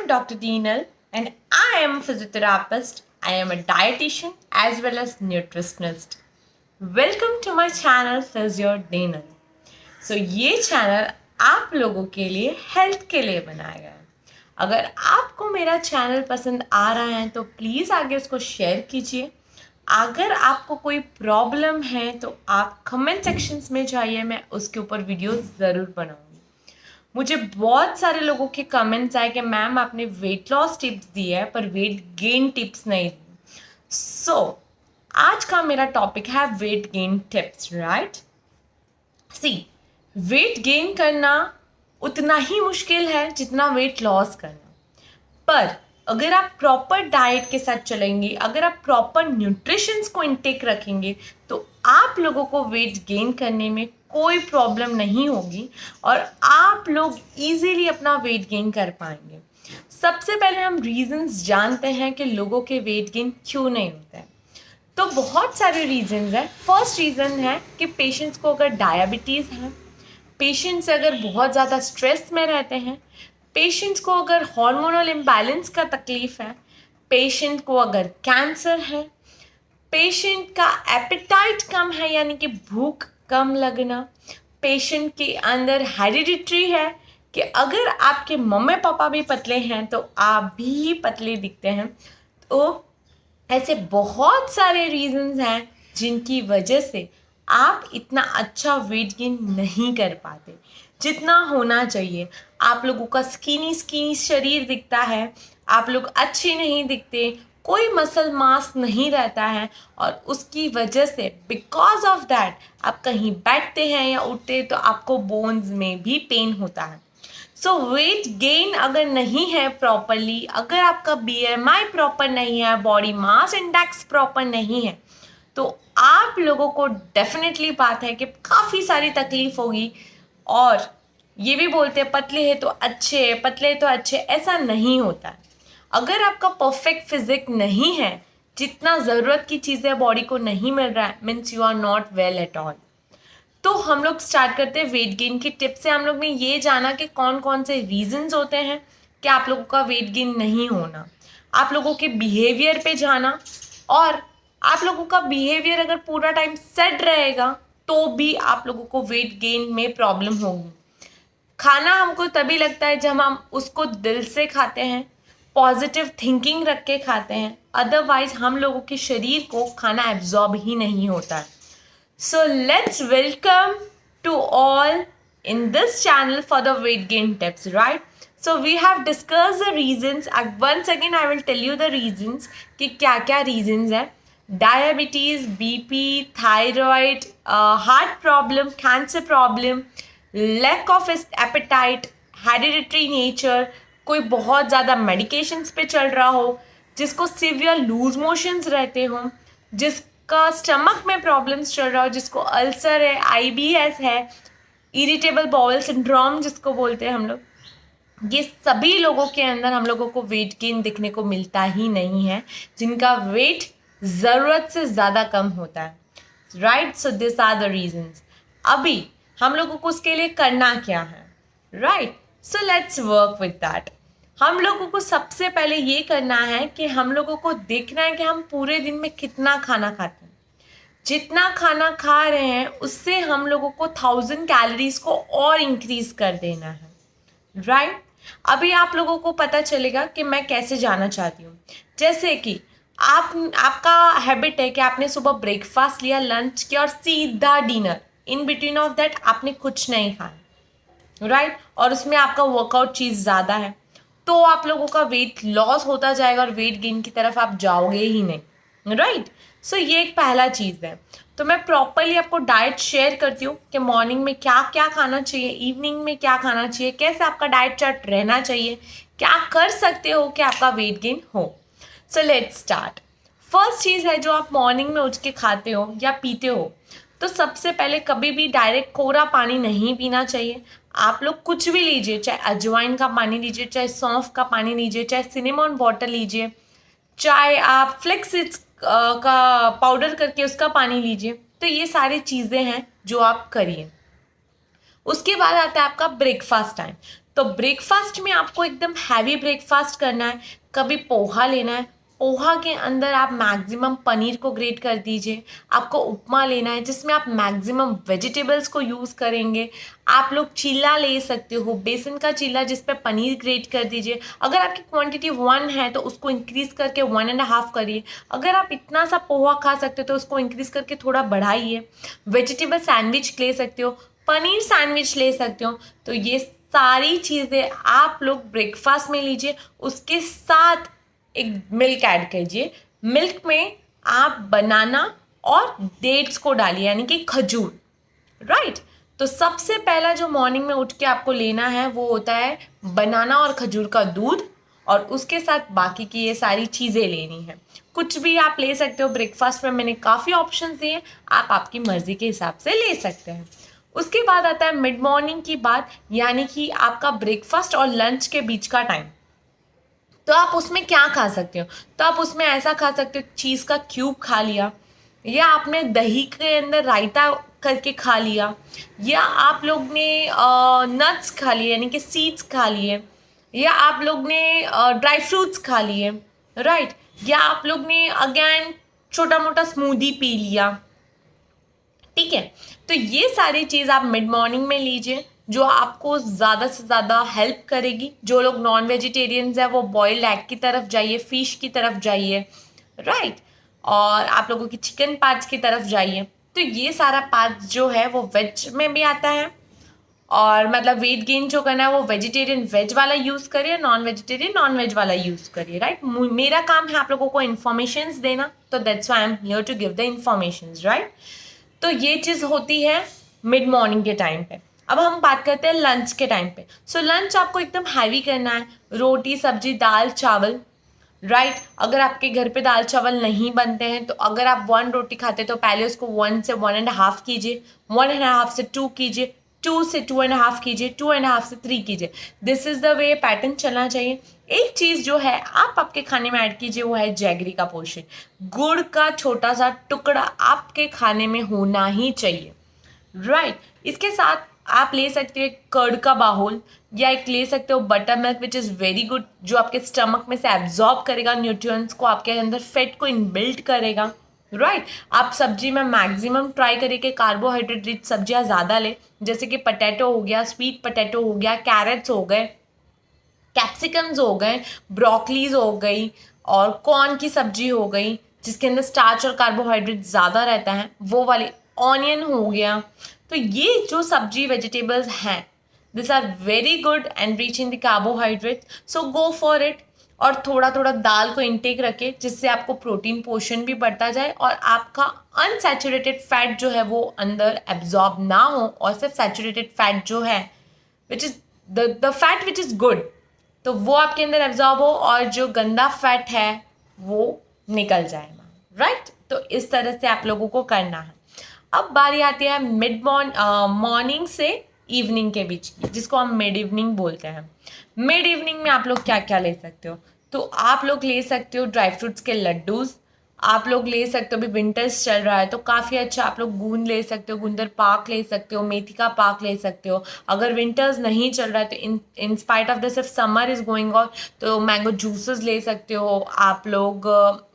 Dr. Deenal and I am a physiotherapist. I am a dietitian as well as nutritionist. Welcome to my channel Physio Deenal. So ये channel आप लोगों के लिए health के लिए बनाया गया है. अगर आपको मेरा चैनल पसंद आ रहा है तो प्लीज़ आगे उसको शेयर कीजिए. अगर आपको कोई प्रॉब्लम है तो आप कमेंट सेक्शंस में जाइए, मैं उसके ऊपर वीडियो ज़रूर बनाऊंगी. मुझे बहुत सारे लोगों के कमेंट्स आए कि मैम आपने वेट लॉस टिप्स दी है पर वेट गेन टिप्स नहीं दी. सो आज का मेरा टॉपिक है वेट गेन टिप्स. राइट, सी वेट गेन करना उतना ही मुश्किल है जितना वेट लॉस करना. पर अगर आप प्रॉपर डाइट के साथ चलेंगे, अगर आप प्रॉपर न्यूट्रिशंस को इनटेक रखेंगे तो आप लोगों को वेट गेन करने में कोई प्रॉब्लम नहीं होगी और आप लोग इजीली अपना वेट गेन कर पाएंगे. सबसे पहले हम रीजंस जानते हैं कि लोगों के वेट गेन क्यों नहीं होता है. तो बहुत सारे रीजंस हैं. फर्स्ट रीज़न है कि पेशेंट्स को अगर डायबिटीज़ है, पेशेंट्स अगर बहुत ज़्यादा स्ट्रेस में रहते हैं, पेशेंट्स को अगर हार्मोनल इम्बैलेंस का तकलीफ़ है, पेशेंट को अगर कैंसर है, पेशेंट का एपेटाइट कम है यानी कि भूख कम लगना, पेशेंट के अंदर हेरिडिटरी है कि अगर आपके मम्मी पापा भी पतले हैं तो आप भी पतले दिखते हैं. तो ऐसे बहुत सारे रीजंस हैं जिनकी वजह से आप इतना अच्छा वेट गेन नहीं कर पाते जितना होना चाहिए. आप लोगों का स्किनी शरीर दिखता है, आप लोग अच्छे नहीं दिखते, कोई मसल मास नहीं रहता है और उसकी वजह से बिकॉज ऑफ दैट आप कहीं बैठते हैं या उठते हैं तो आपको बोन्स में भी पेन होता है. सो वेट गेन अगर नहीं है प्रॉपरली, अगर आपका BMI प्रॉपर नहीं है, बॉडी मास इंडेक्स प्रॉपर नहीं है, तो आप लोगों को डेफिनेटली बात है कि काफ़ी सारी तकलीफ होगी. और ये भी बोलते हैं पतले हैं तो अच्छे, पतले तो अच्छे, ऐसा नहीं होता है. अगर आपका परफेक्ट फिजिक नहीं है, जितना ज़रूरत की चीज़ें बॉडी को नहीं मिल रहा है, means you are not well at all. तो हम लोग स्टार्ट करते हैं वेट गेन की टिप से. हम लोग ने ये जाना कि कौन कौन से रीजंस होते हैं कि आप लोगों का वेट गेन नहीं होना, आप लोगों के बिहेवियर पे जाना. और आप लोगों का बिहेवियर अगर पूरा टाइम सेट रहेगा तो भी आप लोगों को वेट गेन में प्रॉब्लम होगी. खाना हमको तभी लगता है जब हम उसको दिल से खाते हैं, पॉजिटिव थिंकिंग रख के खाते हैं, अदरवाइज हम लोगों के शरीर को खाना एब्जॉर्ब ही नहीं होता है. So let's welcome to all in this channel for the weight gain tips, right? So we have discussed the reasons. Once again I will tell you the reasons कि क्या क्या reasons है. Diabetes, BP, thyroid, heart problem, cancer problem, lack of appetite, hereditary nature, कोई बहुत ज़्यादा medications पे चल रहा हो, जिसको severe लूज मोशंस रहते हों, जिसका स्टमक में प्रॉब्लम्स चल रहा हो, जिसको अल्सर है, IBS है, इरिटेबल बाउल सिंड्रोम जिसको बोलते हैं हम लोग, ये सभी लोगों के अंदर हम लोगों को वेट गेन दिखने को मिलता ही नहीं है, जिनका वेट ज़रूरत से ज़्यादा कम होता है. Right, so this are the reasons. अभी हम लोगों को उसके लिए करना क्या है? Right, so let's work with that. हम लोगों को सबसे पहले ये करना है कि हम लोगों को देखना है कि हम पूरे दिन में कितना खाना खाते हैं. जितना खाना खा रहे हैं उससे हम लोगों को 1000 कैलोरीज को और इंक्रीज कर देना है. राइट, अभी आप लोगों को पता चलेगा कि मैं कैसे जाना चाहती हूँ. जैसे कि आपका हैबिट है कि आपने सुबह ब्रेकफास्ट लिया, लंच किया और सीधा dinner. In between of that आपने कुछ नहीं खाया. राइट, और उसमें आपका वर्कआउट चीज़ ज़्यादा है तो आप लोगों का वेट लॉस होता जाएगा और वेट गेन की तरफ आप जाओगे ही नहीं. राइट, सो ये एक पहला चीज़ है. तो मैं प्रॉपरली आपको डाइट शेयर करती हूँ कि मॉर्निंग में क्या क्या खाना चाहिए, इवनिंग में क्या खाना चाहिए, कैसे आपका डाइट चार्ट रहना चाहिए, क्या कर सकते हो कि आपका वेट गेन हो. So let's start. फर्स्ट चीज़ है जो आप मॉर्निंग में उठ के खाते हो या पीते हो, तो सबसे पहले कभी भी डायरेक्ट कोरा पानी नहीं पीना चाहिए. आप लोग कुछ भी लीजिए, चाहे अजवाइन का पानी लीजिए, चाहे सौंफ का पानी लीजिए, चाहे सिनेमन वाटर लीजिए, चाहे आप फ्लेक्स सीड्स का पाउडर करके उसका पानी लीजिए. तो ये सारी चीज़ें हैं जो आप करिए. उसके बाद आता है आपका ब्रेकफास्ट टाइम. तो ब्रेकफास्ट में आपको एकदम हैवी ब्रेकफास्ट करना है, कभी पोहा लेना है, पोहा के अंदर आप मैक्सिमम पनीर को ग्रेट कर दीजिए। आपको उपमा लेना है जिसमें आप मैक्सिमम वेजिटेबल्स को यूज़ करेंगे। आप लोग चीला ले सकते हो, बेसन का चीला जिस पे पनीर ग्रेट कर दीजिए। अगर आपकी क्वांटिटी 1 है तो उसको इंक्रीज़ करके 1.5 करिए। अगर आप इतना सा पोहा खा सकते हो तो उसको इंक्रीज़ करके थोड़ा बढ़ाइए। वेजिटेबल सैंडविच ले सकते हो, पनीर सैंडविच ले सकते हो। तो ये सारी चीज़ें आप लोग ब्रेकफास्ट में लीजिए। उसके साथ एक मिल्क ऐड कीजिए। मिल्क में आप बनाना और डेट्स को डालिए, यानी कि खजूर, राइट। तो सबसे पहला जो मॉर्निंग में उठ के आपको लेना है वो होता है बनाना और खजूर का दूध, और उसके साथ बाकी की ये सारी चीज़ें लेनी है। कुछ भी आप ले सकते हो ब्रेकफास्ट में, मैंने काफ़ी ऑप्शंस दिए, आप आपकी मर्ज़ी के हिसाब से ले सकते हैं। उसके बाद आता है मिड मॉर्निंग की बात, यानी कि आपका ब्रेकफास्ट और लंच के बीच का टाइम। तो आप उसमें क्या खा सकते हो? तो आप उसमें ऐसा खा सकते हो, चीज़ का क्यूब खा लिया, या आपने दही के अंदर रायता करके खा लिया, या आप लोग ने नट्स खा लिए यानी कि सीड्स खा लिए, या आप लोग ने ड्राई फ्रूट्स खा लिए, राइट। या आप लोग ने अगेन छोटा मोटा स्मूदी पी लिया, ठीक है। तो ये सारी चीज़ आप मिड मॉर्निंग में लीजिए, जो आपको ज़्यादा से ज़्यादा हेल्प करेगी। जो लोग नॉन वेजिटेरियंस हैं वो बॉइल्ड एग की तरफ जाइए, फिश की तरफ जाइए, राइट। और आप लोगों की चिकन पार्ट्स की तरफ जाइए। तो ये सारा पार्ट्स जो है वो वेज में भी आता है, और मतलब वेट गेन जो करना है वो वेजिटेरियन वेज वाला यूज़ करिए, नॉन वेजिटेरियन नॉन वेज वाला यूज़ करिए, राइट। मेरा काम है आप लोगों को इन्फॉर्मेशंस देना, तो that's why I am here to give the informations, right. तो ये चीज़ होती है मिड मॉर्निंग के टाइम पे। अब हम बात करते हैं लंच के टाइम पे। सो लंच आपको एकदम हैवी करना है, रोटी सब्जी दाल चावल, राइट। अगर आपके घर पे दाल चावल नहीं बनते हैं तो अगर आप 1 रोटी खाते हैं तो पहले उसको 1 से 1.5 कीजिए, 1.5 से 2 कीजिए, 2 से 2.5 कीजिए, 2.5 से 3 कीजिए। This is the way pattern चलना चाहिए। एक चीज़ जो है आप आपके खाने में ऐड कीजिए, वो है जैगरी का पोर्शन। गुड़ का छोटा सा टुकड़ा आपके खाने में होना ही चाहिए, राइट। इसके साथ आप ले सकते हो एक कर्ड का बाउल, या एक ले सकते हो butter milk which is very good, जो आपके स्टमक में से एब्जॉर्ब करेगा न्यूट्रिएंट्स को, आपके अंदर फैट को इनबिल्ट करेगा, राइट। आप सब्जी में मैक्सिमम ट्राई करिए कि कार्बोहाइड्रेट रिच सब्जियां ज़्यादा ले, जैसे कि पटेटो हो गया, स्वीट पटेटो हो गया, कैरेट्स हो गए, कैप्सिकम्स हो गए, ब्रोकलीज हो गई, और कॉर्न की सब्जी हो गई जिसके अंदर स्टार्च और कार्बोहाइड्रेट ज़्यादा रहता है, वो वाली, ऑनियन हो गया। तो ये जो सब्जी वेजिटेबल्स हैं, this are very good and rich in the carbohydrate, so go for it. और थोड़ा थोड़ा दाल को इनटेक रखें जिससे आपको प्रोटीन पोर्शन भी बढ़ता जाए और आपका अनसैचुरेटेड फैट जो है वो अंदर एब्जॉर्ब ना हो, और सिर्फ सैचुरेटेड फैट जो है which is the fat which is good, तो वो आपके अंदर एब्जॉर्ब हो, और जो गंदा फैट है वो निकल जाएगा, राइट। तो इस तरह से आप लोगों को करना है। अब बारी आती है मिड मॉर्निंग से इवनिंग के बीच की, जिसको हम मिड इवनिंग बोलते हैं। मिड इवनिंग में आप लोग क्या क्या ले सकते हो? तो आप लोग ले सकते हो ड्राई फ्रूट्स के लड्डूज, आप लोग ले सकते हो, अभी विंटर्स चल रहा है तो काफ़ी अच्छा आप लोग गूंद ले सकते हो, गुंदर पाक ले सकते हो, मेथी का पाक ले सकते हो। अगर विंटर्स नहीं चल रहा है तो in spite of this if summer is going on तो मैंगो जूसेस ले सकते हो आप लोग।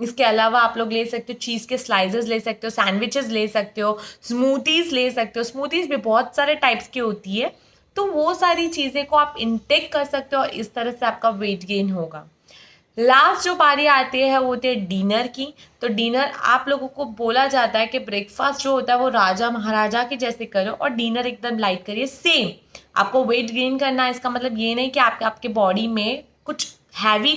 इसके अलावा आप लोग ले सकते हो चीज़ के स्लाइसेस ले सकते हो, सैंडविचेस ले सकते हो, स्मूथीज़ ले सकते हो। स्मूथीज़ भी बहुत सारे टाइप्स की होती है, तो वो सारी चीज़ें को आप इनटेक कर सकते हो और इस तरह से आपका वेट गेन होगा। लास्ट जो बारी आती है वो होती है डिनर की। तो डिनर आप लोगों को बोला जाता है कि ब्रेकफास्ट जो होता है वो राजा महाराजा के जैसे करो, और डिनर एकदम लाइट करिए। सेम आपको वेट गेन करना है, इसका मतलब ये नहीं कि आपके बॉडी में कुछ हैवी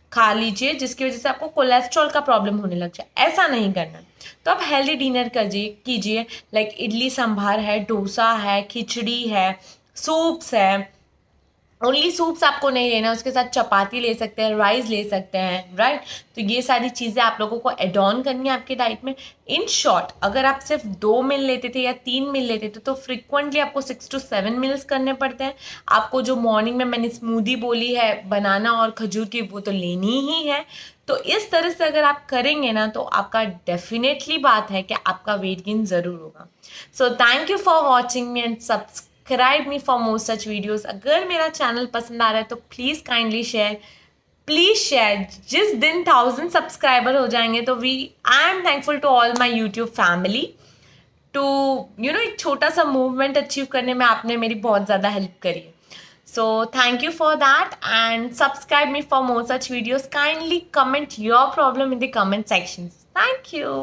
खा लीजिए जिसकी वजह से आपको कोलेस्ट्रॉल का प्रॉब्लम होने लग जाए, ऐसा नहीं करना। तो आप हेल्दी डिनर कीजिए, लाइक इडली सांभर है, डोसा है, खिचड़ी है, सूप्स है। ओनली सूप्स आपको नहीं लेना, उसके साथ चपाती ले सकते हैं, राइस ले सकते हैं, राइट। तो ये सारी चीज़ें आप लोगों को एड ऑन करनी है आपके डाइट में। इन शॉर्ट, अगर आप सिर्फ 2 मील लेते थे या 3 मील लेते थे तो फ्रिक्वेंटली आपको 6 to 7 मील्स करने पड़ते हैं। आपको जो मॉर्निंग में मैंने स्मूदी बोली है बनाना और खजूर की, वो तो लेनी ही है। तो इस तरह से अगर आप करेंगे ना तो आपका डेफिनेटली बात है कि आपका वेट गेन ज़रूर होगा। So thank you for watching me and subscribe me for more such videos. अगर मेरा चैनल पसंद आ रहा है तो please kindly share. Please share. जिस दिन 1000 सब्सक्राइबर हो जाएंगे तो I am thankful to all my YouTube family to एक छोटा सा मूवमेंट अचीव करने में आपने मेरी बहुत ज़्यादा हेल्प करी है. So thank you for that and subscribe me for more such videos. Kindly comment your problem in the comment sections. Thank you.